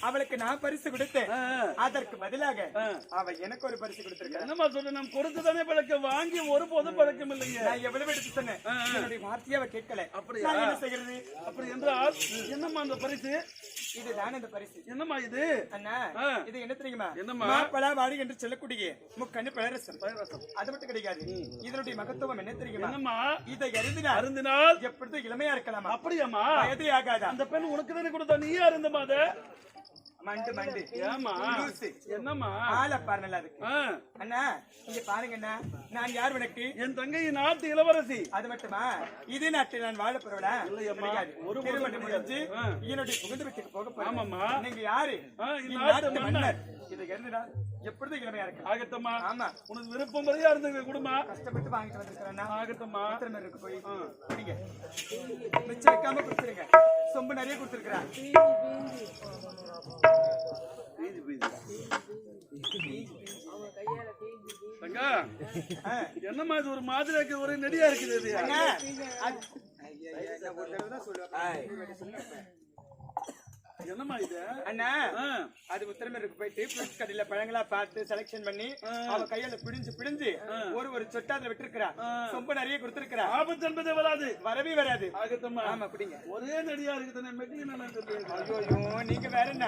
அவளுக்கு நான் பரிசு கொடுத்தேன், அதற்கு பதிலாக அவ எனக்கு ஒரு பரிசு கொடுத்திருக்க. என்னமா சொல்ற? நம்ம கொடுத்துதானே பழக்கம், வாங்கி ஒரு பொது பழக்கம் இல்லைங்க. நான் எவ்வளவு எடுத்து சொன்னேன், என்னுடைய வார்த்தையை அவ கேட்கல. அப்படியா? என்ன செய்கிறது? அப்படி என்றால் என்னம்மா அந்த பரிசு? இதுதான் அந்த பரிசு. என்னம்மா இது? அண்ணா, இது என்ன தெரியுமா? என்னம்மா? பலாவாடி என்று சொல்லக்கூடிய முக்கண்ணு பழரசம். அது மட்டும் கிடைக்காது. இதனுடைய மகத்துவம் என்ன தெரியுமா? என்னம்மா? இதை அருந்தினால் எப்பொழுதும் இளமையா இருக்கலாம். அப்படியாம்மா? வயதே ஆகாதா? அந்த பெண் உனக்கு தானே கொடுத்தா, நீயே அருந்தமா? அதை மண்டு மண்டு. ஏமா? என்னம்மா? ஆள பாரு, நல்லா இருக்கு. அண்ணா இங்க பாருங்க அண்ணா, நான் யார் உனக்கு? என் தங்கை நாட்டு இளவரசி. அது மட்டுமா? இதே நாட்டில் நான் வாழ போறவளா? ஒரு திருமணம் முடிஞ்சு என்னுடைய புகுந்து வீட்டுக்கு போக போறேன். ஆமாம்மா. நீங்க யாரு? நாட்டு மன்னர். இதை எழுதுடா, எப்பொழுதும் இளமையா இருக்கு. ஆகத்தம்மா. ஆமா, உனக்கு விருப்பம் வரையா இருந்த குடும்பமா கஷ்டப்பட்டு வாங்கிட்டு வந்திருக்கிறேன். ஆகத்தம்மா. இருக்கு போய் நீங்க மிச்சம் வைக்காம கொடுத்துருங்க. சொம்பு நிறைய கொடுத்துருக்கிறேன். என்னமா இது ஒரு மாதிரி ஒரு நெடியா இருக்குது? என்னமா இது? அண்ணா, அது உத்தரமேருக்கு போயிட்டு ஃப்ரூட்ஸ் கடையில பழங்களா பார்த்து செலக்ஷன் பண்ணி அவ கையால பிடிஞ்சு ஒரு சொட்டாதுல விட்டுருக்கா. சொம்ப நிறைய கொடுத்திருக்கா. ஆபத்து என்பதே வராது, வரவே வராது. ஆகத்தம்மா. ஆமா, குடிங்க. ஒரே நடியா இருக்குது. மெக்லின் ஐயோ, நீங்க வேற என்ன?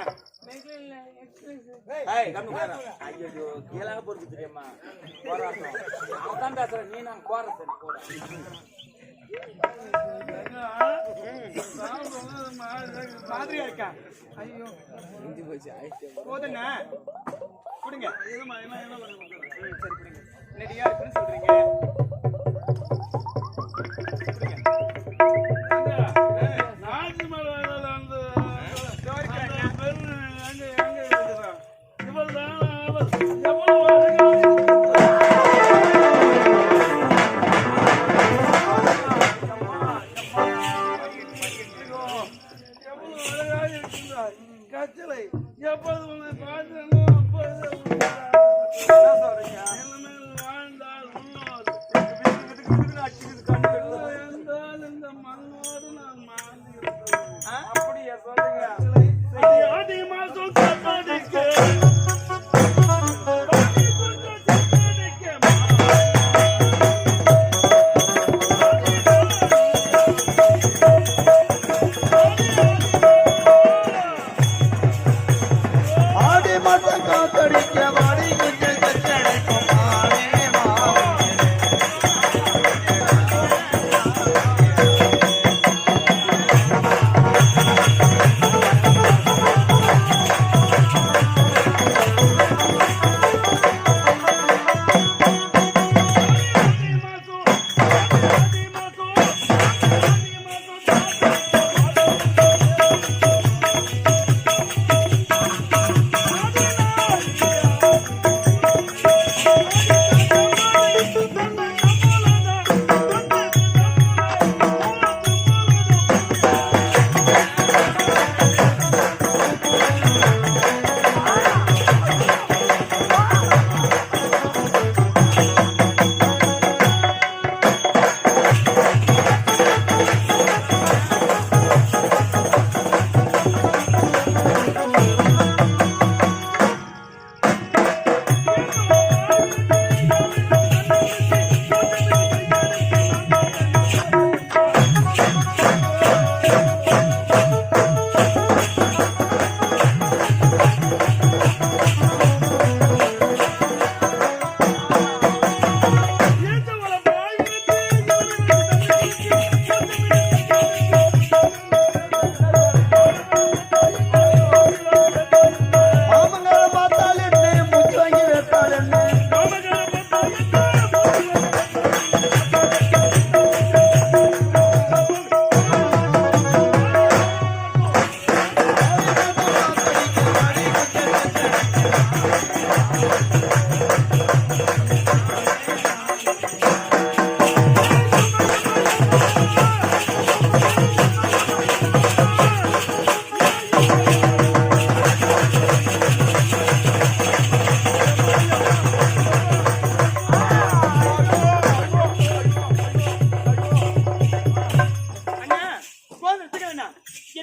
ஐயோ, கீழாக போறது தெரியுமா? போராட்டம் அவதான் பேசுற. நீ நான் போறேன் மாதிரியா இருக்கா? ஐயோ, போதுண்ணா, கொடுங்க. சரி, கொடுங்க. நெடியா இருக்குன்னு சொல்றீங்க.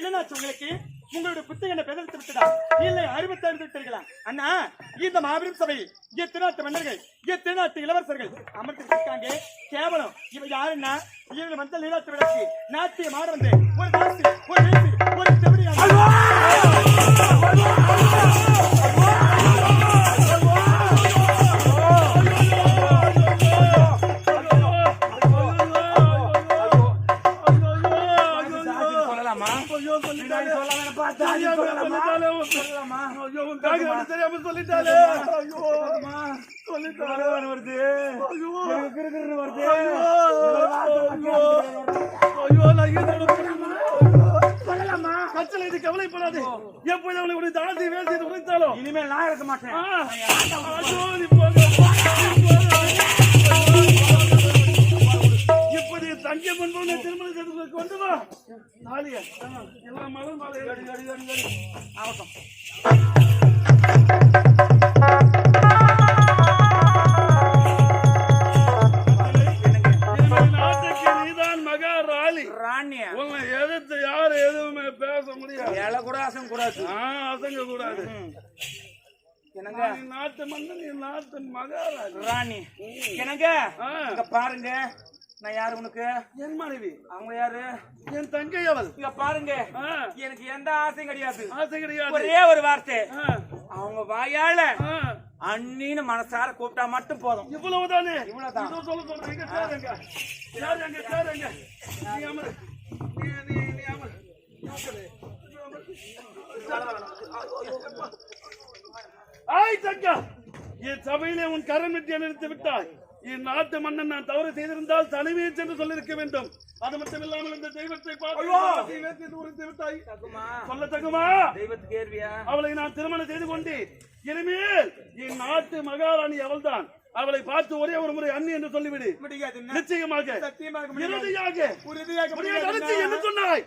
என்னாச்சு உங்களுக்கு? உங்களுடைய புத்தகம் என்ன பெதர்த்து விட்டதா இல்லை அறிவித்தார்ந்து விட்டீர்களா? அண்ணா, இந்த மாபெரும் சபையில் எத்தனாட்டு மன்னர்கள் எத்தனாட்டு இளவரசர்கள் அமர்ந்திருக்காங்க. கேவலம் இவ யாருன்னா இவங்க வந்த நீராட்டு விளக்கு நாட்டிய மாட வந்து ஒரு தாசி ஒரு நேசி ஒரு செவடி சொல்லிட்டாலே வருது. கச்சலை இது கவலைப்படாது. எப்போது அவளை உடைய தாழ்த்தி வேலை செய்து உழைத்தாலும் இனிமேல் நான் இருக்க மாட்டேன். இப்படி தங்கிய முன்பு திருமணம் செய்து கொண்டு வா. நாளைய எல்லாம் மலர் மாலை அவசரம். நீதான் மகா ராணி. உன்னை எதிர்த்து யாரும் எதுவுமே பேச முடியாது. கூட அசங்க கூடாது. அசங்க கூடாது. என்னங்க நாட்டு மன்னன், நீ நாட்டு மகா ராணி. என்னங்க இங்க பாருங்க, நான் யாரு உனக்கு? என் மனைவி. அவங்க யாரு? என் தங்கை அவள். இங்க பாருங்க, எனக்கு எந்த ஆசையும் கிடையாது. ஆசை கிடையாது. ஒரே ஒரு வார்த்தை, அவங்க வாயால அண்ணின்னு மனசார கூப்பிட்டா மட்டும் போதும். இவ்வளவுதானே? இவ்வளவுதான். சொல்ல சொல்றீங்க. சேருங்க சேருங்க சேருங்க. நீ அமர், நீ அமர். ஆய் தங்கா, என் சபையிலே உன் கரம் வெட்டியை நிறுத்தி விட்டாய். என் நாட்டு மன்னன் நான் தவறு செய்திருந்தால் தனிமையை சென்று சொல்லிருக்க வேண்டும். அது மட்டும் இல்லாமல் இந்த தெய்வத்தை பார்த்து விட்டாய். சொல்ல தகுமா? தெய்வத்துக்கு ஏர்வியா? அவளை நான் திருமணம் செய்து கொண்டு இனிமேல் என் நாட்டு மகாராணி அவள்தான். அவளை பார்த்து ஒரே ஒரு முறை அண்ணி என்று சொல்லிவிடு. நிச்சயமாக இறுதியாக என்ன சொன்னாய்?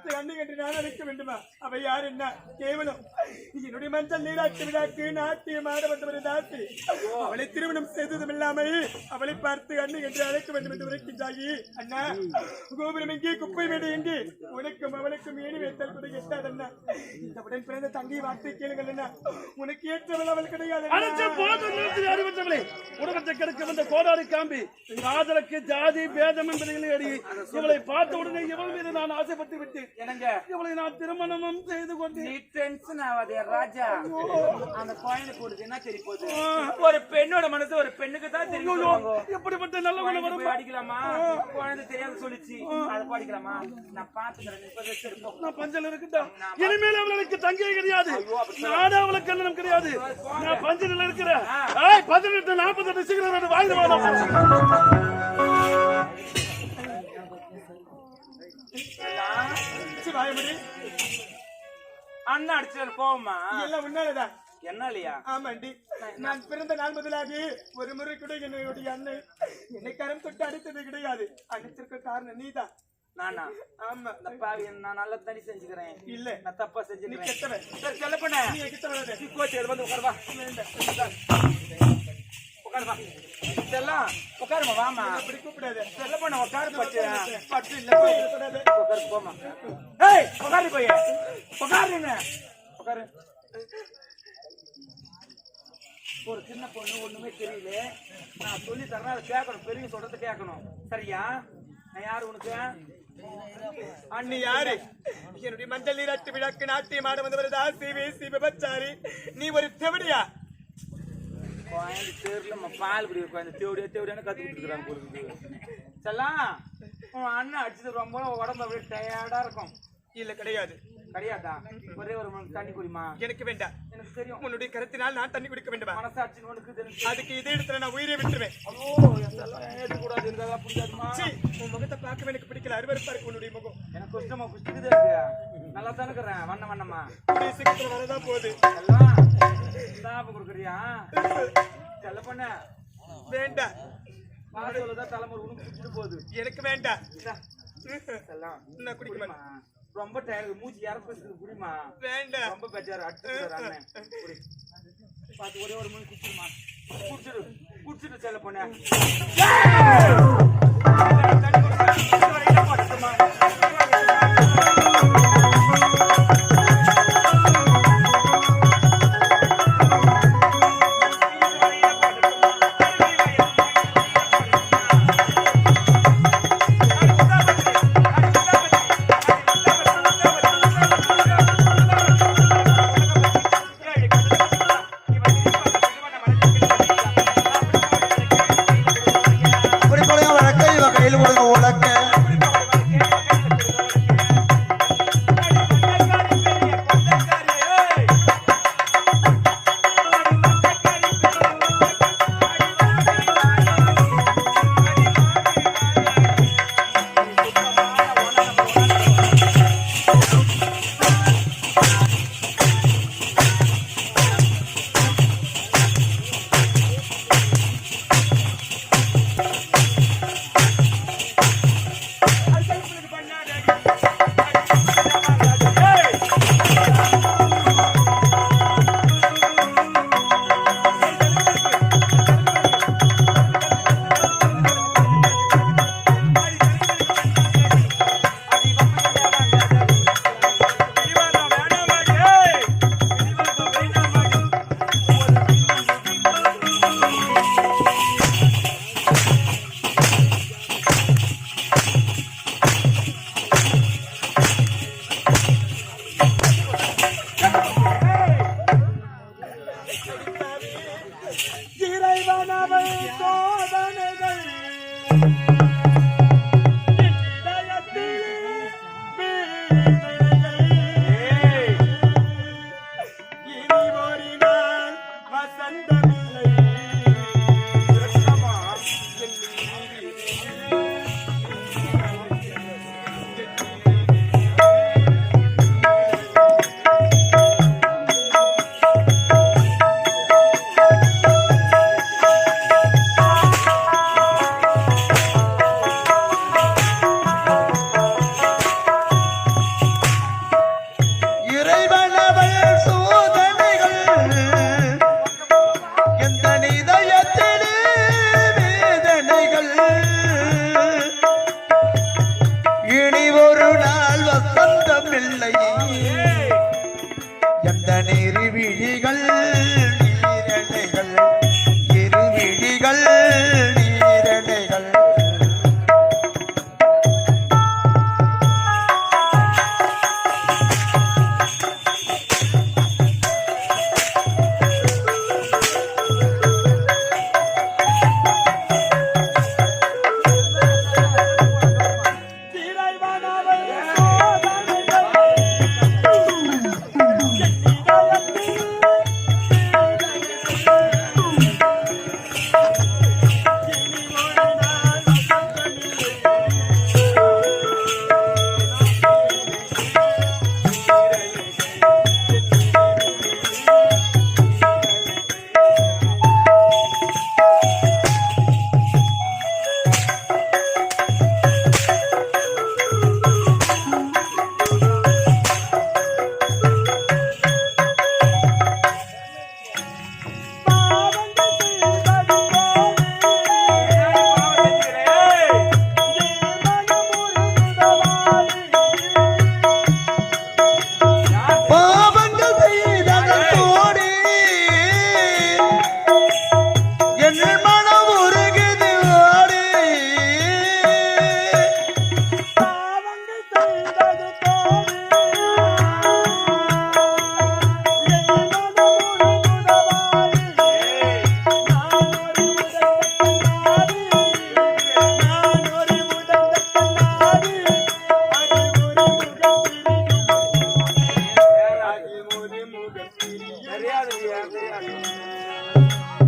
பார்த்து அண்ணி என்று நான் அழைக்க வேண்டுமா? அவை யார் என்ன? கேவலம் என்னுடைய மஞ்சள் நீராட்டு விழாக்கு நாட்டியம் ஆட வந்தவர் தாசி. அவளை திருமணம் செய்ததும் இல்லாமல் அவளை பார்த்து அண்ணி என்று அழைக்க வேண்டும் என்று உரைக்கின்றாயி. அண்ணா, கோபுரம் எங்கே, குப்பை மேடு எங்கே? உனக்கும் அவளுக்கும் ஏணி வைத்தல் கூட எட்டாது அண்ணா. இந்த உடன் பிறந்த தங்கை வார்த்தை கேளுங்கள் அண்ணா. உனக்கு ஏற்றவள் அவள் கிடையாது. உடம்பத்தை கெடுக்க வந்த கோடாரி காம்பி காதலுக்கு ஜாதி பேதம் என்பதில் அடி இவளை பார்த்த உடனே இவள் மீது நான் ஆசைப்பட்டு விட்டேன். என்னங்க, இவளை நான் திருமணமும் செய்து கொண்டேன். நீ டென்ஷன் ஆகாதே ராஜா. அந்த கோயிலுக்கு கொடுத்து என்ன தெரிய போகுது? ஒரு பெண்ணோட மனசு ஒரு பெண்ணுக்கு தான் தெரியும். எப்படிப்பட்ட நல்ல வரும் அடிக்கலாமா? குழந்தை தெரியாத சொல்லிச்சு, அதை படிக்கலாமா? நான் பாத்துக்கிறேன். நான் பஞ்சல் இருக்குதா? இனிமேல் அவளுக்கு தங்கையே கிடையாது. நானும் அவளுக்கு கண்ணனம் கிடையாது. நான் பஞ்சல் இருக்கிறேன். 18 48 சீக்கிரம் வாழ்ந்து அண்ணா அடிச்சு போவோமா? எல்லாம் உன்னாலதான். என்ன இல்லையா? ஆமாண்டி, நான் பிறந்த நாள் முதலாக ஒரு முறை கூட என்னுடைய அண்ணன் என்னை கரம் தொட்டு அடித்தது கிடையாது. அடித்திருக்க காரணம் நீதான். நானா? ஆமா. இந்த பாவி நான் நல்ல தனி செஞ்சுக்கிறேன். இல்ல, நான் தப்பா நீ செஞ்சுக்கிறேன். கெட்டவன். சரி சொல்ல பண்ண நீ கெட்டவன். நீ கோச்சு வந்து உட்காருவா. உட்காருவா. இதெல்லாம் உட்காருமா, வாமா. அப்படி கூப்பிடாது. சொல்ல பண்ண உட்காரு. பட்டு பட்டு இல்ல, கூடாது. உட்காரு, போமா. ஏய், உட்காரு போய். உட்காருங்க, உட்காரு. ஒரு சின்ன பொண்ணு ஒண்ணுமே தெரியல. நான் சொல்லி தரேன், அதை கேட்கணும். பெரிய சொல்றது கேட்கணும். சரியா? நான் யாரு உனக்கு? அண்ணி யாரு? என்னுடைய மஞ்சள் நீராட்டு விழாக்கு நாட்டியம் ஆட வந்தவர் தாசி வேசி விபச்சாரி. நீ ஒரு தெவடியா? குழந்தை தெருல பால் குடி குழந்தை தேவடியான்னு கத்துக்கிட்டு இருக்கிறாங்க பொழுது. செல்லாம், உன் அண்ணன் அடிச்சது ரொம்ப உடம்பு அப்படியே டயர்டா இருக்கும். இல்ல, கிடையாது. கிடையாதா? ஒரே ஒரு தண்ணி குடிமா. எனக்கு வேண்டாம். எனக்கு தெரியும். உன்னுடைய கருத்தினால் நான் தண்ணி குடிக்க வேண்டுமா? மனசாட்சி உனக்கு தெரியும். அதுக்கு இதே இடத்துல நான் உயிரை விட்டுருவேன். கூடாது இருக்காதா? பிடிக்காதுமா? உன் முகத்தை பார்க்கவே எனக்கு பிடிக்கல. அருவருப்பா இருக்கு உன்னுடைய முகம். எனக்கு கஷ்டமா குஷ்டிக்குதே இருக்கு. நல்லா தானே இருக்கிறேன். வண்ண வண்ணமா சீக்கிரத்துல வரதான் போகுது. எல்லாம் லாபம் கொடுக்குறியா? செல்ல பண்ண வேண்டாம். பாசலதான் தலைமுறை உனக்கு குடிச்சிட்டு போகுது. எனக்கு வேண்டாம். எல்லாம் நான் குடிக்க மாட்டேன். ரொம்ப டயர்டு, மூச்சு இறப்பு குடிமா. வேண்டாம். ரொம்ப பெஜாரு. அட்டு அண்ணன் பார்த்து ஒரே ஒரு மணி குடிச்சிருமா. குடிச்சிட்டு செல்ல பண்ண நாள் வசந்தமில்லை எந்த நெருவிழிகள் நீரணைகள் இருவிழிகள் நீரணைகள்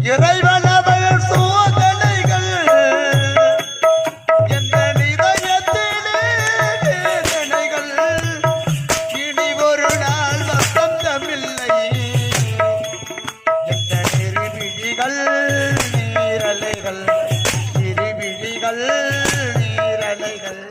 இறைவனவள் சோதனைகள் எந்த நிதயத்திலே வேதனைகள் இனி ஒரு நாள் வசந்தமில்லை எந்த நெருவிழிகள் நீரலைகள் இருவிழிகள் நீரலைகள்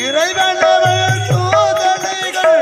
இறைவனவள் சோதனைகள்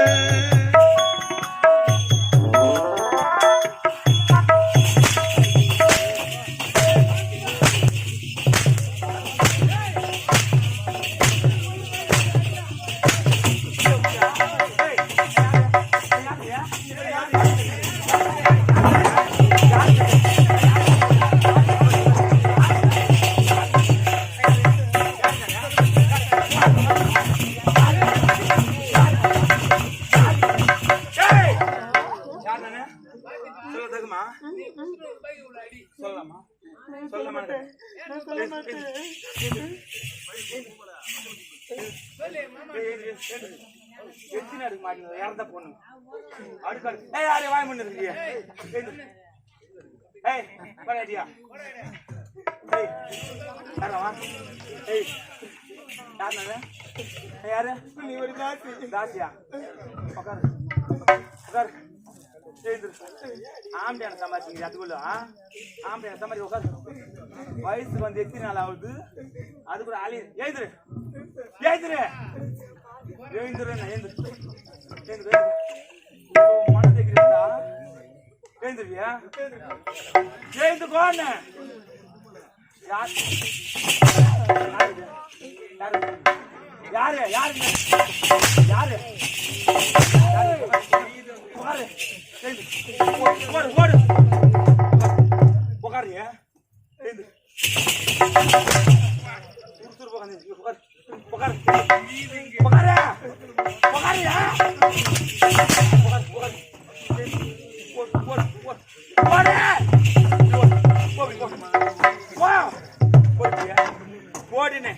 சொல்லலாமா சொல்லலாமா எத்தனை இருக்கு மாட்டீங்க யார்தான் போகணும் அடுக்காடு ஏய் யாரே வாய் பண்ணி இருக்கீங்க ஏய் பண்ணியா ஏய் யாரா ஏய் யாரு யாரு நீ ஒரு தாசியா உட்காரு உட்காரு ஆம்பளையான சம்பாதிச்சிங்க அதுக்குள்ள ஆம்பளையான சம்பாதி உட்காரு வயசுக்கு வந்து எத்தனை நாள் ஆகுது அதுக்குள்ள ஆளி எழுதுரு எழுதுரு எழுந்துரு எழுந்துரு மன தேக்கிறா எழுந்துருவியா எழுந்துக்கோன்னு யாரு யாரு யாரு யாரு உட்காரு ஓடு ஓடு உட்காருங்க எழுந்து உட்காரு உட்காரு உட்காரு உக்காரியா? போடுனே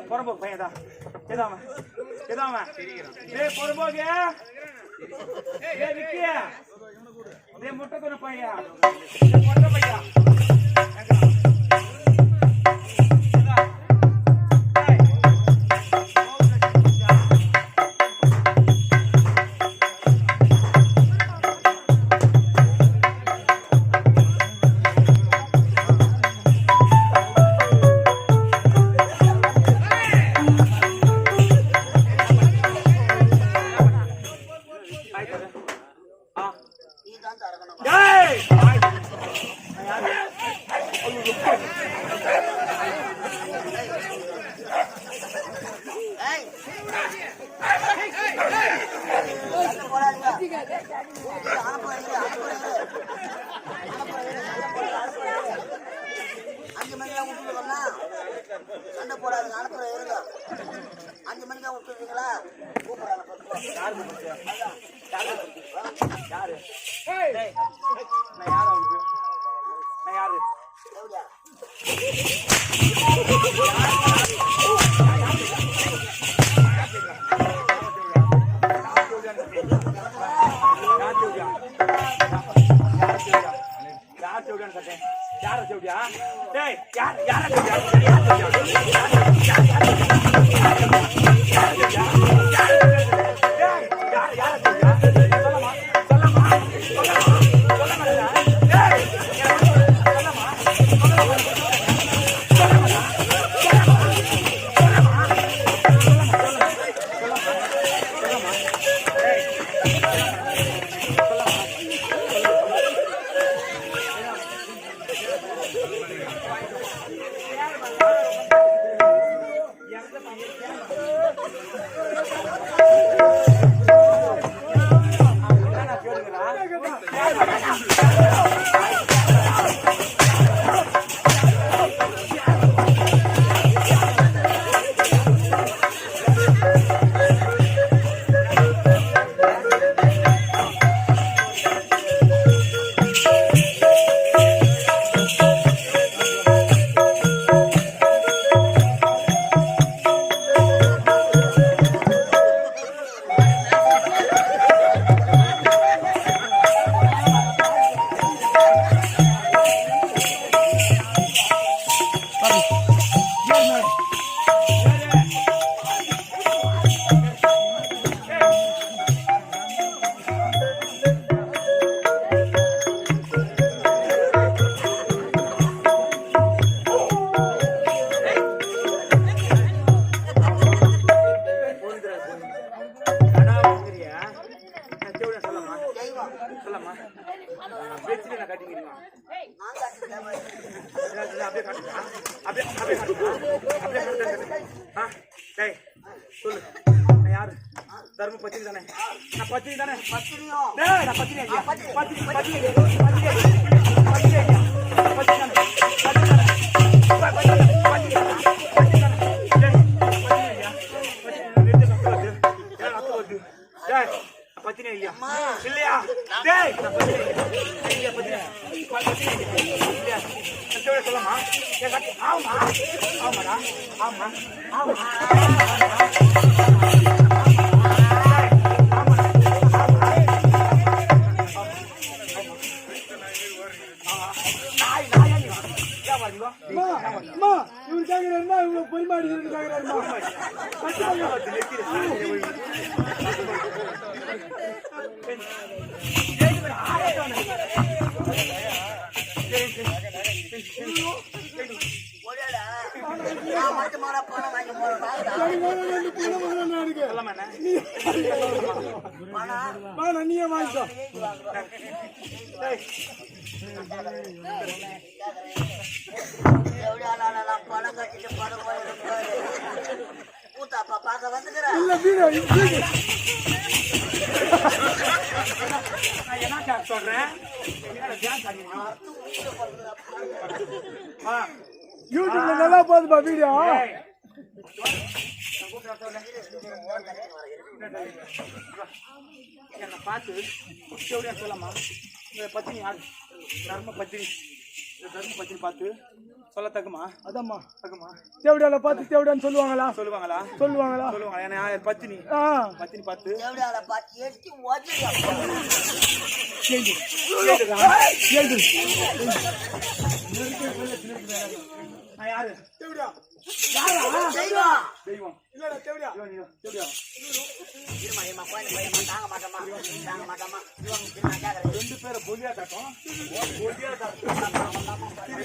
புறம்போக்கு பையன் தான் ஏதாம புறம்போக்கு விக்கிய முட்டை கொண்டு பையன் மொட்டை பையன் சண்டை போடாது அனுப்புற இருங்க 5 மணிக்கா விட்டுருக்கீங்களா யாரு நான் யாரு பணம் கட்டிட்டு பணம் போய் ஊத்தாப்பா பார்க்க வந்துக்கிறேன் நான் என்ன கேட்க சொல்றேன்? என்னடா டான்ஸ் ஆடுறீங்க? வா. யூடியூப்ல நல்லா போகுதுப்பா வீடியோ. ஏய். என்ன பார்த்து எப்படியா சொல்லமா? இந்த பத்தினி யாரு? தர்ம பத்தினி. இந்த தர்ம பத்தினி பார்த்து சொல்ல தகுமா? அதாம்மா தகுமா? தேவடியால பார்த்து தேவடியான்னு சொல்லுவாங்களா? சொல்லுவாங்களா? சொல்லுவாங்களா? சொல்லுவாங்க. ஏன்னா பத்தினி பத்தினி பார்த்து தேவடியால பார்த்து எடுத்து ஓட்டியா நான் யாரு? தேவடியா செய்வா தெய்வம். இல்லடா தேவடியா. எப்படியா? இருமா இருமா போய் போய் தாங்க மாட்டோமா தாங்க மாட்டோமா நான் கேக்குறேன் 2 பேரை பொலியா காட்டும். பொலியா காட்டும்.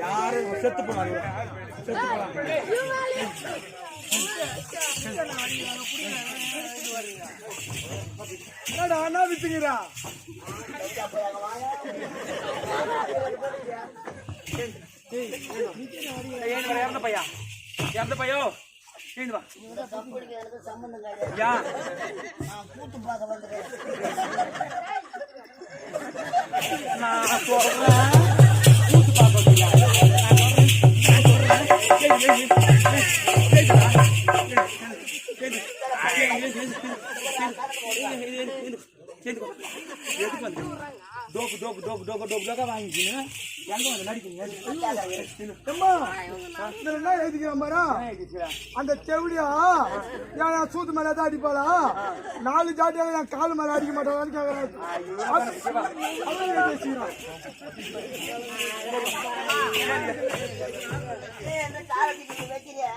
யாரு செத்து போனாங்க? செத்து போனாங்க. என்னடா அண்ணா வித்துக்கிறா? இறந்த பையா இறந்த பையோ வா. தம்புடிக்கு எனக்கு சம்பந்தம் கிடையாது யா நான் கூட்டு பார்க்க வந்துட்டேன் நான் சொல்றேன் கூட்டு பார்க்க எதுக்கு வந்து டோக்கு டோக்கு டோக்கு டோக்கு டோக்கு டோக்கா வாங்கிக்கின்னு எங்க வந்து நடிக்கிறீங்க? அம்மா இதுல என்ன எழுதிக்கிறான் பாரா? அந்த செவிலியா ஏன் சூத்து மேல தான் அடிப்பாளா? 4 ஜாட்டியாக என் கால் மேல அடிக்க மாட்டான்னு கேக்குறேன். என்ன காரத்துக்கு வைக்கிறியா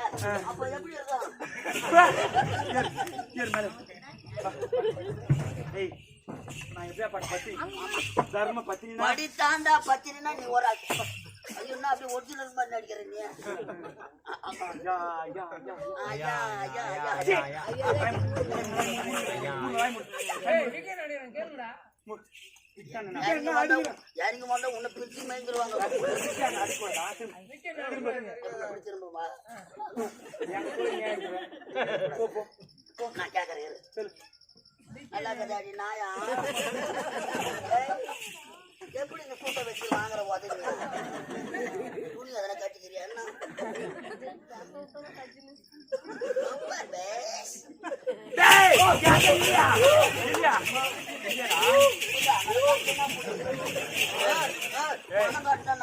அப்ப எப்படி இருக்கும் நான் எப்படியா பாட்டு பத்தி தர்ம பத்தினா படி தாண்டா பத்தினா நீ ஒரு ஆள். ஐயோ என்ன அப்படி ஒரிஜினல் மாதிரி நடிக்கிற நீ ஐயா ஐயா ஐயா இறங்க மாட்டோம் உன்னை பிரிச்சு மேய்ந்துருவாங்க திரும்பமா நான் கேக்குறேன் நல்லா கதாடி நாயா எப்படி இந்த கூட்ட வச்சு வாங்குற உதவி துணி அதெல்லாம் கட்டிக்கிறியா என்ன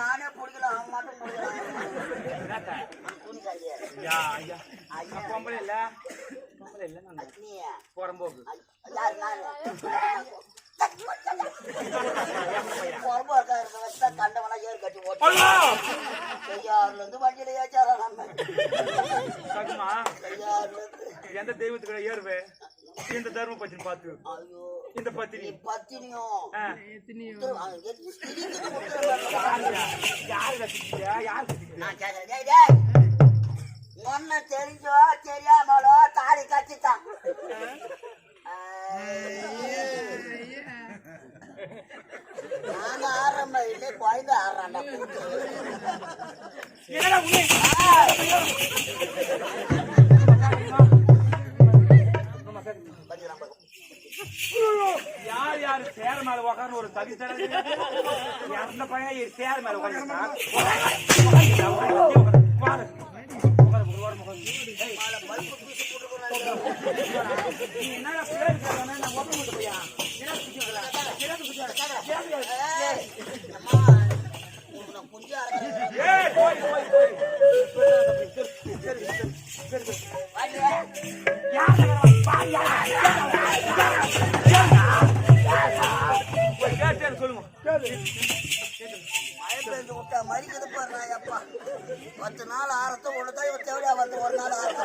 நானே பிடிக்கல அவன் மட்டும் பிடிக்கலாம் துணி காட்டியா பொம்பளை இல்ல பொம்பளை இல்ல நான் நீயா புறம்போக்கு யாரு நானு பொறம்பு கண்டவனா ஏறு கட்டி ஓட்டு செய்யாறுல இருந்து வண்டியில ஏச்சா எந்த தெய்வத்துக்கு ஏறுவே இந்த தர்ம பத்தினி பார்த்து ஐயோ இந்த பத்தினி பத்தினியும் யாரு கட்டிக்கிறியா யாரு கட்டிக்கிறியா நான் கேக்குறேன் ஒன்னு தெரிஞ்சோ தெரியாமலோ தாலி கட்டிட்டான் நாங்க ஆடுறோம் இல்லை குழந்தை ஆடுறான்டா என்னடா உண்மை யார் யாரு சேர மேல உக்காந்து ஒரு தவி அந்த பையன் சேர மேல என்னடா பேரு நான் ஒப்பம் விட்டு போயா குஞ்சா சொல்லுங்க மழை பெய்ஞ்சு விட்டா மறிக்கிறது பாரு அப்பா 10 நாள் ஆரத்தை ஒண்ணுதான் இவன் தேவையா வந்து ஒரு நாள் ஆரத்தை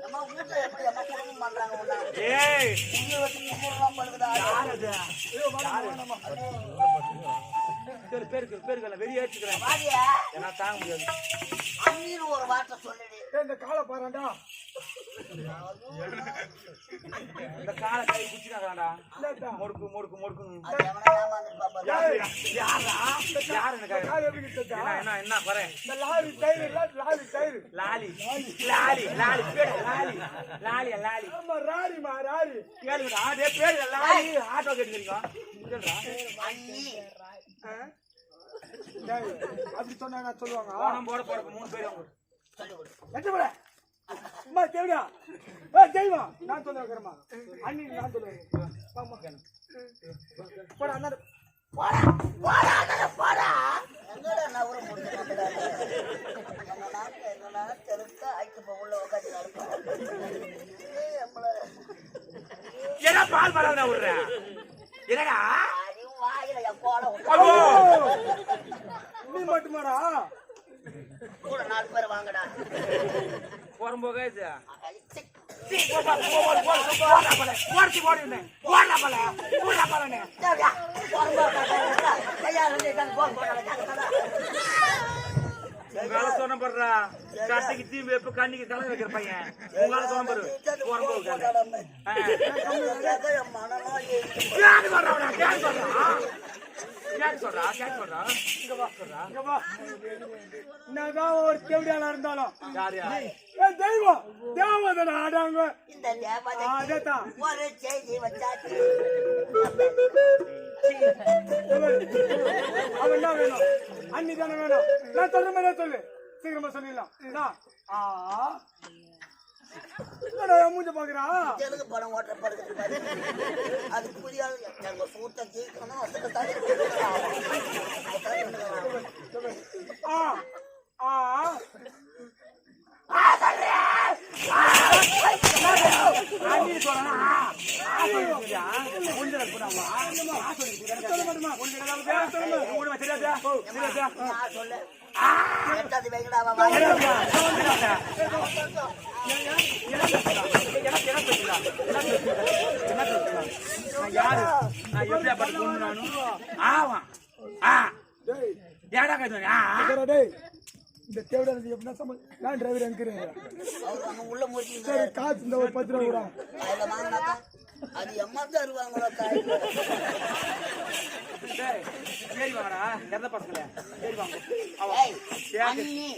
நம்ம வீட்டுல எப்படி அம்மா குடும்பம் பண்றாங்க பேருக்கு வெளியேற்றுக்கிறேன் ஏன்னா தாங்க முடியாது அண்ணீர் ஒரு வார்த்தை சொல்லிடு இந்த காலை பாருடா இந்த காலை கை குச்சினாடா முடுக்கு முடுக்கு முடுக்கு அது எவனா ஏமாந்துருப்பான் யாரு என்ன என்ன பாரு இந்த லாரி டயர் லாலி லாலி லாலி பேரு லாலி லாலி லாலி ஆமா ராரிமா ராரி கேளுடா அதே பேரு லாலி ஆட்டோ கேட்டுக்கிறீங்க சொல்றா அண்ணி அப்படி சொன்னா சொல்லுவாங்க போனம் போட 3 பேர் அவங்க சொல்லி கொடு எட்டப்பட அம்மா தேவடா தெய்வா நான் சொல்ல வைக்கிறேம்மா அண்ணி நான் சொல்ல வைக்கிறேன் போடா அண்ணா போடா எங்கடா நான் ஒரு முட்டை நம்ம நாட்டுல என்னன்னா தெருக்க ஐக்கு உள்ள உட்காந்து நடக்கும் என்ன பால் மரம் விடுற என்னடா அதையும் வாயில என் கோலம் நீ மட்டுமாடா கூட 4 பேர் வாங்கடா போறம்போக இது உங்களால சொன்ன போடுறா கட்டைக்கு தீ வைப்பு கண்ணிக்கு கலங்க வைக்கிற பையன் உங்களால சொன்ன போடு போறம்போக என்னதான் ஒரு தேவடியாளா இருந்தாலும் யாரியா தெய்வம் தேவதனை ஆடாங்க இந்த தேவதை அதேதான் ஒரு செய்தி வச்சாச்சு அவன் என்ன வேணும் அன்னி தானே வேணும் நான் சொல்ற மாதிரி சொல்லு சீக்கிரமா சொல்லிடலாம் மூஞ்ச பாக்குறா தெலுங்கு படம் ஓட்டுற படுக்கிறது பாரு அதுக்கு புரிய எங்க சூட்டை ஜெயிக்கணும் சொல்லு எட்டாவது வைங்கடா யாரு நான் எப்படியா பட்டு நானும் ஆவான் ஏடா கை இந்த தேவடா எப்படின்னா நான் டிரைவர் என்கிறேன் அவங்க உள்ள முடிச்சு சரி காசு இந்த ஒரு 10 ரூபா கூட அதுல வாங்கினாக்கா அது எம்மா தருவாங்களோ காய் சரி வாங்கடா எந்த பசங்கள சரி வாங்க அண்ணி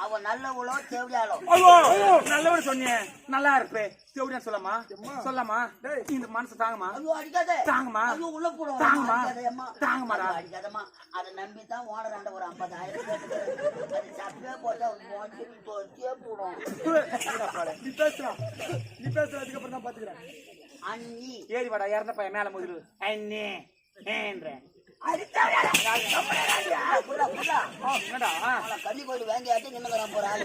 அவ நல்லவளோ தேவையாளோ நல்லவன் சொன்னேன் நல்லா இருப்பேன் தேவடியா சொல்லமா சொல்லமா இந்த மனசு தாங்கம்மா ஐயோ அடிக்காதே தாங்கம்மா ஐயோ உள்ள போடும் தாங்கம்மா அடிக்காதேம்மா தாங்கம்மாடா அடிக்காதம்மா அதை நம்பித்தான் ஓனராண்ட ஒரு 50,000 கேட்டுக்கிறேன் அது சப்பே போட்டா போட்டே போடும் நீ பேசுற அதுக்கப்புறம் தான் பாத்துக்கிறேன் அண்ணி ஏறி வாடா இறந்த பையன் மேல முதல் அண்ணே ஏன்றேன் கண்ணி கோயில் வாங்கி ஆட்டி நின்னுக்கிறான் போற ஆளு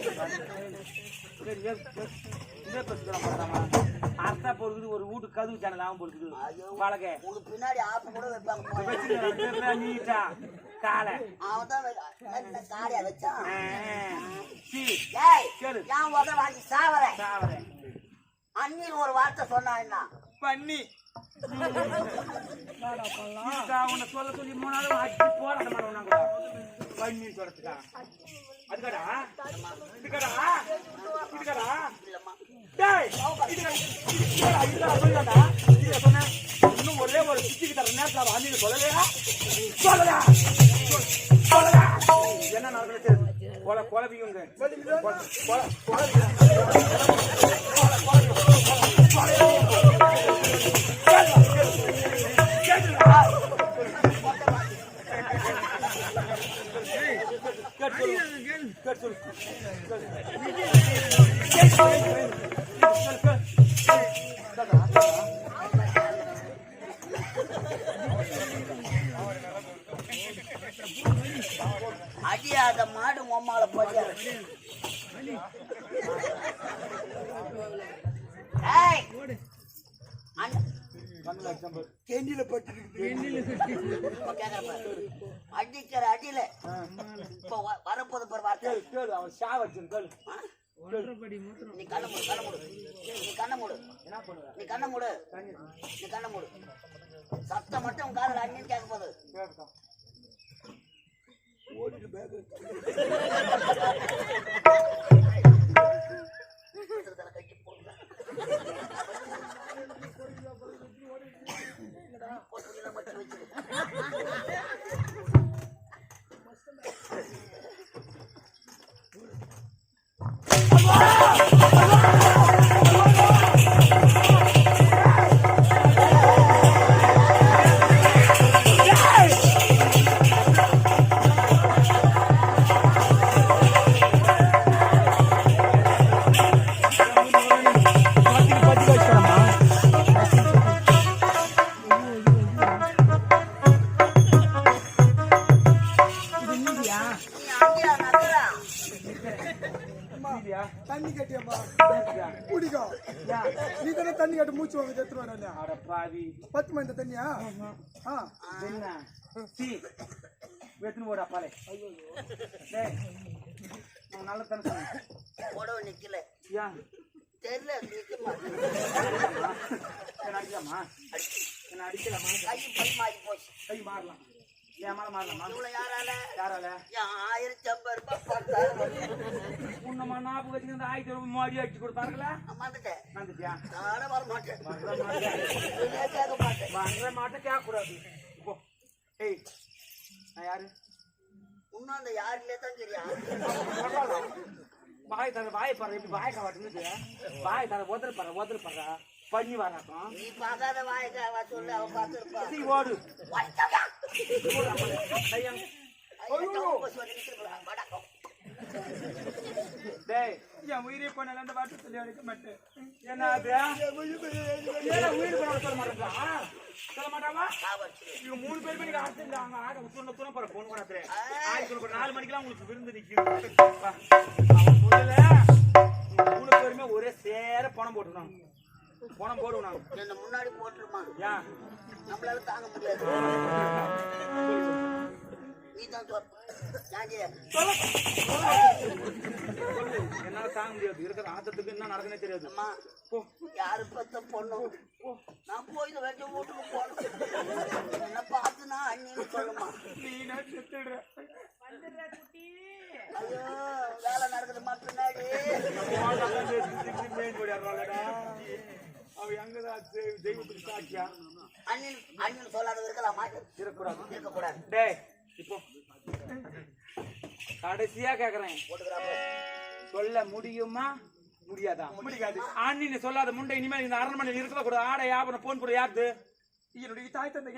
இதே பேசுகிறோம் பார்த்தாமா அர்த்தா பொறுக்குது ஒரு வீட்டு கதவு சேனல் ஆகும் பொறுக்குது பழக உங்களுக்கு பின்னாடி ஆப்பு கூட வைப்பாங்க நீட்டா காலை அவன் தான் காரியா வச்சான் கேளு ஏன் உத வாங்கி சாவறேன் சாவறேன் அண்ணின்னு ஒரு வார்த்தை சொன்னா என்ன பண்ணி உன்னை சொல்ல சொல்லி 3 நாள் அடிச்சு போராட மாட்டோம் பண்ணி சொல்றதுக்கா அதுக்கடா இதுக்கடா இதுக்கடா டேய் இதுக்கடா சொன்ன இன்னும் ஒரே ஒரு சுத்திக்கு தர நேரத்தில் அன்னைக்கு சொல்லலையா சொல்லலா சொல்லலா என்ன நடக்குது கொலை குழப்பிங்க அடியாத மாடு உம்மால போய் அடிக்கிற அடியில இப்ப வரப்போது ஒரு வார்த்தை அவன் சா வச்சு நீ கண்ண மூடு நீ கண்ண மூடு நீ கண்ண மூடு நீ கண்ண மூடு சத்தம் மட்டும் உன் காதுல அண்ணின்னு கேட்க போகுது தண்ணி கட்டியம்மா குடிக்கும் நீ தானே தண்ணி கட்டி மூச்சு வாங்க செத்துருவாரு பாவி 10 மணி தண்ணியா என்ன வெத்தனை போட அப்பாலே நல்ல தானே சொன்னேன் போடவ நிக்கல ஏன் தெரியல நிக்கமா என்ன அடிக்கலாமா என்ன அடிக்கலாமா கை பை மாறி போச்சு கை மாறலாம் ஏன் மேல மாறலாமா இவ்வளவு யாரால யாரால 1050 ரூபாய் போட்டாரு உன்னமா ஞாபகம் வச்சுக்க அந்த 1000 ரூபாய் மாடி அடிச்சு கொடுத்தாங்களா வந்துட்டேன் வந்துட்டியா நானே வர மாட்டேன் கேட்க மாட்டேன் வாங்குற மாட்டேன் கேட்க கூடாது இப்போ ஏய் நான் யாரு இன்னும் அந்த யாருலே தான் தெரியும் வாய் தர வாய் பாரு எப்படி வாய் காட்டுன்னு வாய் தர ஒதல் படுறா பண்ணி வராக்கும் நீ பார்க்காத வாய்க்கா சொல்லு அவன் பார்த்துருப்பா ஓடு டேய் என் உயிரை பண்ணல அந்த வாட்டு சொல்லி அடிக்க மாட்டேன் என்ன அது உயிர் பண்ண சொல்ல மாட்டேன் சொல்ல மாட்டாமா இவங்க 3 பேர் பண்ணி ஆடுறாங்க ஆக சொன்ன தூரம் பாரு போன் பண்ணாதே 4 மணிக்கெல்லாம் உங்களுக்கு விருந்து நிற்கும் அவன் சொல்லல 3 பேருமே ஒரே சேர பணம் போட்டுருந்தாங்க பணம் போடுவாங்க என்ன முன்னாடி போட்டுருமா ஏன் நம்மளால தாங்க முடியாது நீ தான் என்னால தாங்க முடியாது இருக்கிற ஆத்தத்துக்கு என்ன நடக்குனே தெரியாது அம்மா யாரு பத்த பொண்ணும் நான் போய் இந்த வெட்டி வீட்டுக்கு போனோம் என்ன பார்த்து நான் அண்ணின்னு சொல்லுமா நீ செத்துடுற ஐயோ வேலை நடக்குதுமா பின்னாடி அவ எங்கதான் தெய்வத்துக்கு சாட்சியா அண்ணின்னு சொல்லாத இருக்கலாமா இருக்கக்கூடாது டேய் இப்போ கடைசியா கேக்குறேன் சொல்ல முடியுமா முடியாதா முடியாது அண்ணின்னு சொல்லாத முண்டை இனிமேல் இந்த அரண்மனையில் இருக்க கூடாது ஆடை யாபன போன் கூட யாருது என்னுடைய தாய் தந்தை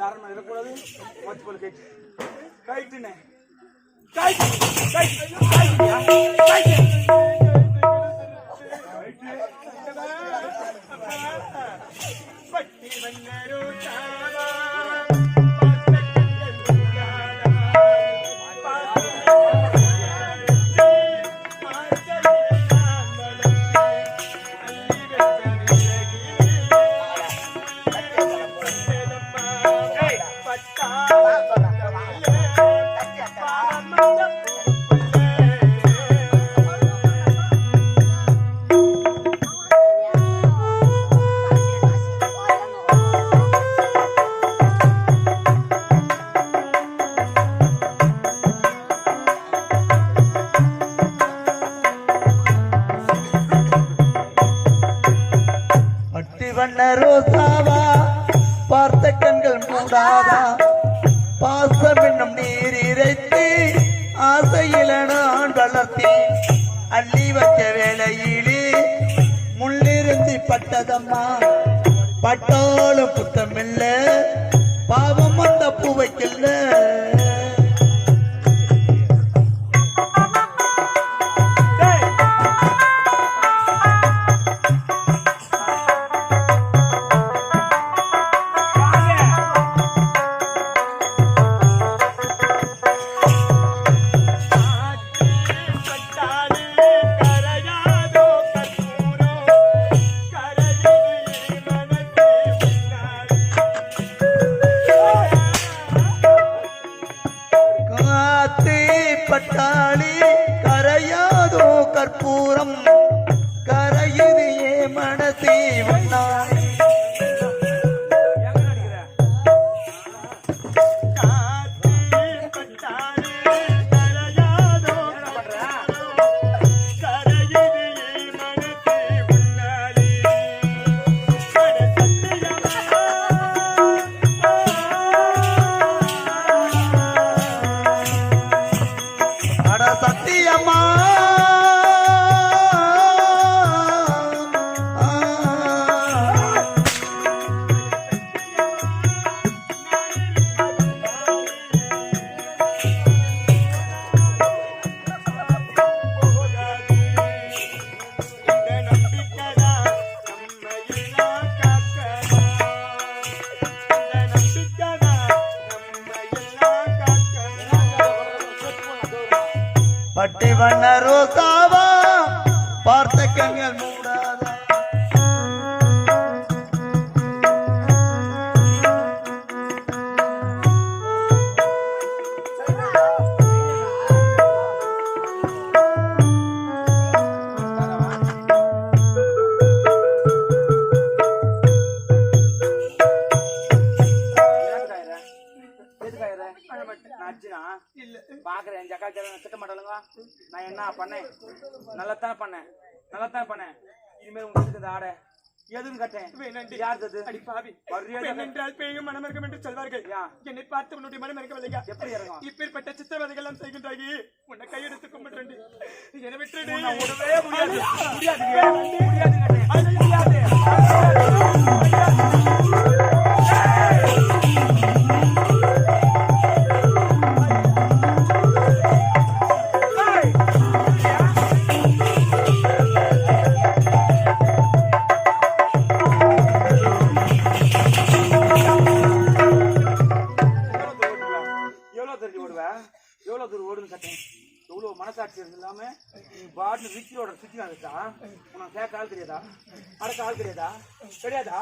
இந்த அரண்மனை இருக்கக்கூடாது மொத்த போல கைட்டு கைட்டுனே பட்டி வந்தரு பட்டி வண்ண ரோசாவா பார்த்த கண்கள் மூடாதா பாசம் என்னும் நீர் இறைத்து ஆசையில நான் வளர்த்தி அள்ளி வச்ச வேளையிலே முள்ளிருந்து பட்டதம்மா பட்டாலும் புத்தமில்ல பாவம் அந்த பூவைக்கில்ல பட்டாளி கரையாதோ கற்பூரம் கரையுது ஏ மனசே வண்ணாய் சத்தியம்மா பட்டி வண்ண ரோசாவா பார்த்த கண்கள் மூடாதா பாக்குறேன் ஜக்கா திட்ட மாட்டாளுங்க நான் என்ன பண்ணேன் நல்லத்தானே பண்ணேன் இனிமேல் உங்களுக்கு ஆட எதுன்னு கட்டேன் யார் தது அடி பாவி என்றால் பேயும் மனம் இருக்கும் என்று சொல்வார்கள் என்னை பார்த்து உன்னுடைய மனம் இருக்கவில்லையா எப்படி இறங்கும் இப்பேற்பட்ட சித்திரவதைகள் எல்லாம் செய்கின்றாயி உன்னை கையெடுத்து கும்பிட்டு என விட்டு விடவே முடியாது எவ்வளவு தூரம் ஓடுன்னு கட்டேன் எவ்வளவு மனசாட்சி இல்லாம நீ பாட்டு ரிச்சியோட சுத்தி வந்துட்டா உனக்கு கேட்க ஆள் தெரியாதா அடக்க ஆள் தெரியாதா தெரியாதா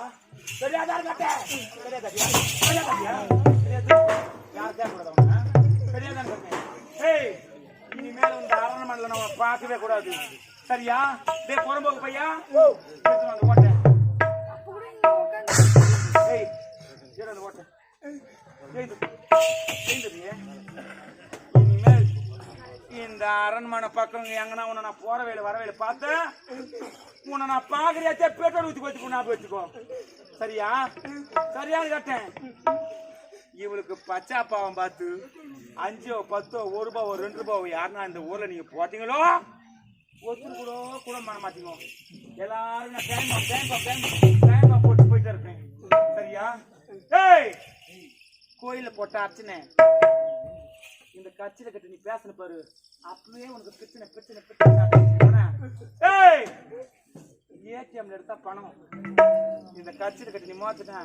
கட்டேன் யார் கேட்கக்கூடாது அவன தெரியாதான்னு கட்டேன் ஏய் இனிமேல் இந்த அரண்மனையில நான் உன்னை பார்க்கவே கூடாது சரியா டே புறம்போக்கு பையா அந்த ஓட்டேன் ஏய் அந்த ஓட்டேன் இனிமேல் இந்த அரண்மனை பக்கம் எங்கன்னா உன்னை நான் போற வேலை வர வேலை பார்த்தேன் உன்னை நான் பாக்குறியாச்சே பெட்ரோல் ஊற்றி வச்சுக்கோ ஞாபகம் வச்சுக்கோ சரியா சரியானு கேட்டேன் இவளுக்கு பச்சா பாவம் பார்த்து 5 10 1 ரூபாய் 2 ரூபாய் யாருன்னா இந்த ஊர்ல நீங்க போட்டீங்களோ ஒருத்தர் கூட பண்ண மாட்டீங்க எல்லாரும் நான் டைம் போட்டு போயிட்டு இருப்பேன் சரியா ஏய் கோயில போட்ட அர்ச்சனை இந்த கட்சியில கட்டி நீ பேசன பாரு அப்பவே உனக்கு பிரச்சனை பிரச்சனை பிரச்சனை. ஏய் ஏடிஎம்ல எடுத்தா பணம் இந்த கட்சியில கட்டி நீ மாத்துட்டா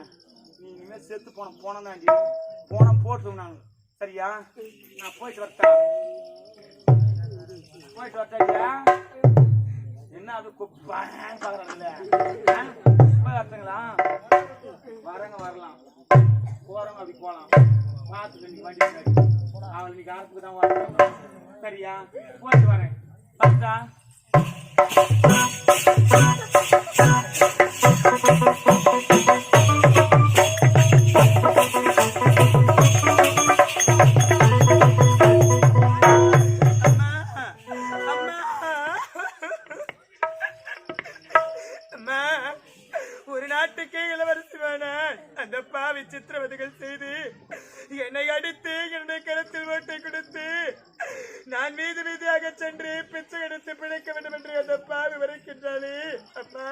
நீ இனிமே செத்து போனதாண்டி போனம் போட்டு நான் சரியா? நான் போயிட்டு வரட்டா என்ன அது பாக்குறாங்கல்ல அர்த்தங்களா வரங்க வரலாம் போறவங்க அப்படி போலாம் பார்த்துட்டு நீ வண்டி அவள் இன்னைக்கு ஆரத்துக்கு தான் வரணும் சரியா? போயிட்டு வரேன் பார்த்தா ஒரு நாட்டுக்கே இளவரசிவான அந்த பாவி சித்திரவதைகள் செய்து என்னை அடித்து என்னுடைய கருத்தில் ஓட்டை கொடுத்து நான் வீதி வீதியாக சென்று பிச்சை எடுத்து பிழைக்க வேண்டும் என்று அந்த பாவி வரைக்கின்றாளே. அம்மா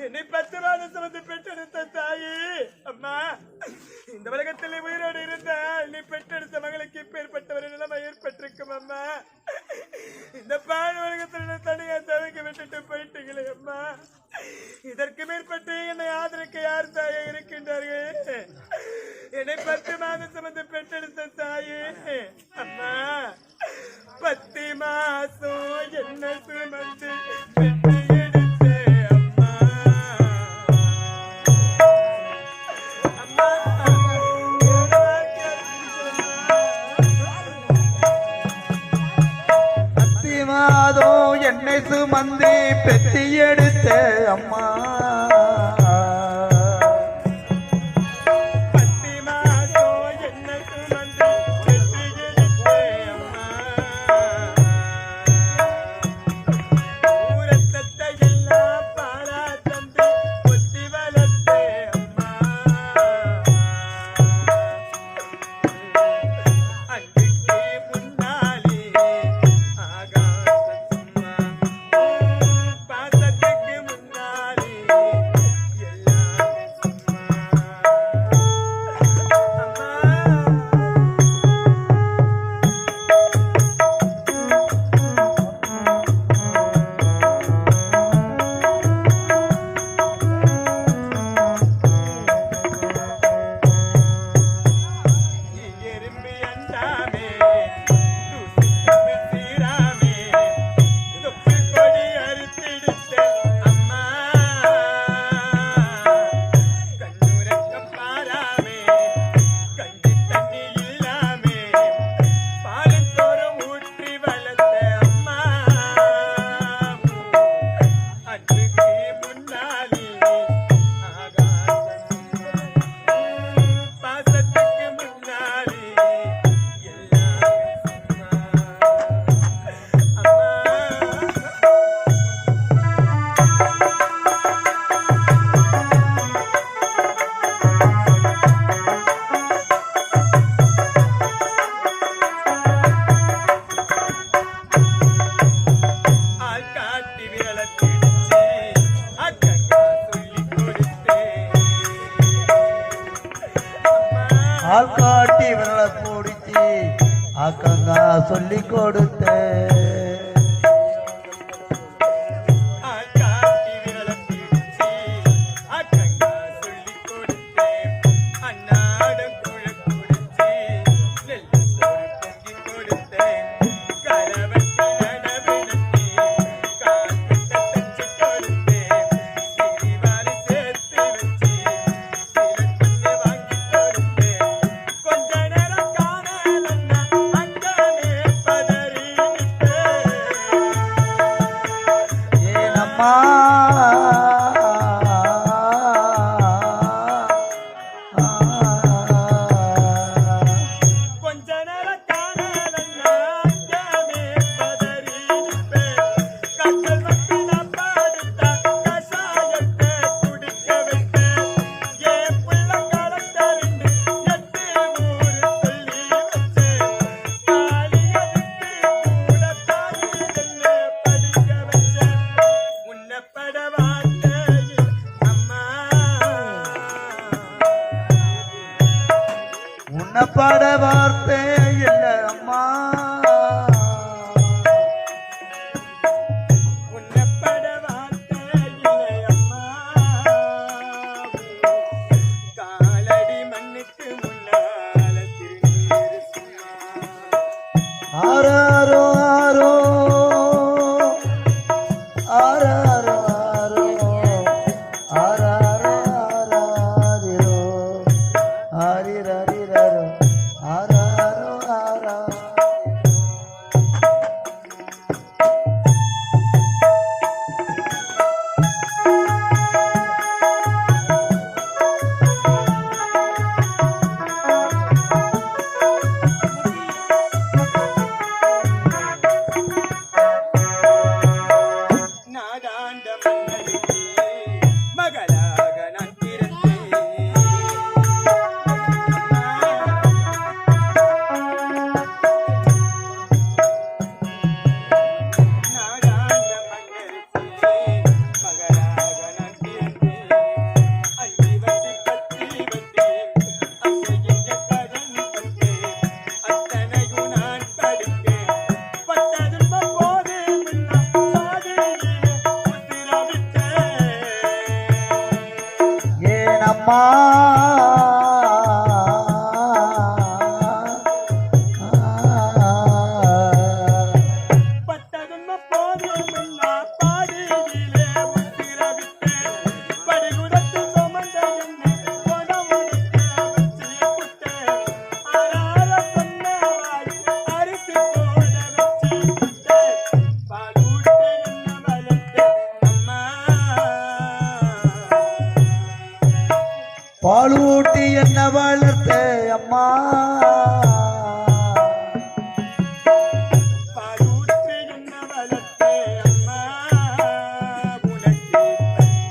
என்னை 10 மாதம் சுமந்து பெற்றெடுத்த தாயே, அம்மா இந்த உலகத்தில் உயிரோடு இருந்தால் நீ பெற்றெடுத்த மகளுக்கு இப்பேற்பட்ட ஒரு நிலைமை ஏற்பட்டிருக்கும். அம்மா இந்த பால் உலகத்தில் தனியா தவிக்க விட்டுட்டு போயிட்டீங்களே அம்மா. இதற்கு மேற்பட்டு என்னை ஆதரிக்க யார் தாயே இருக்கின்றார்கள்? என்னை 10 மாதம் சுமந்து பெற்றெடுத்த தாயே, அம்மா 10 மாசம் என்ன சுமந்து பெற்று எடுத்த அம்மா. அம்மா 10 மாதம் என்னை சுமந்து பெற்று எடுத்த அம்மா. ஆள் காட்டி விரல போடிச்சு அக்கங்கா சொல்லி கொடுத்த கொஞ்ச நேரம் காணலன்னா அங்கமே பதறி அம்மா பட்டதுன்ன போதும் இல்லா பாடியிலே உத்திரவிட்டு படிகுடத்து சுமந்த என்னை கொடமுடிக்க வச்சு புட்டு ஆறார சொன்னவாய் அரிசி போட வச்சு புட்டு பாலூட்டு என்ன வளர்த்து அம்மா பாலூட்டி என்ன வளர்த்த அம்மா பாலூட்டு என்ன வளர்த்து அம்மா உனக்கு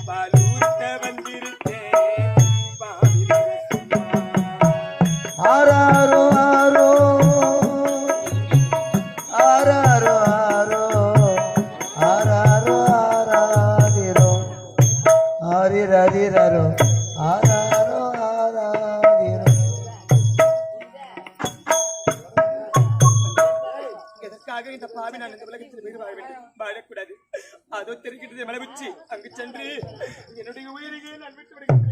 பாலூட்ட வந்திருக்கேன் பாவிலே ஆராரோ ஆரோ ஆராரோ ஆராரோ ஆராரோ ஆரிரரிரோ ஆராரோ ஆராரிரோ எதற்காக இந்த பாவி நான் இந்த உலகத்தில் வீடு வாழ வேண்டும் வாழக்கூடாது அதோ தெரிகிறது மலை உச்சி அங்கு சென்று என்னுடைய உயிரையே நான் விட்டு விடுகிறேன்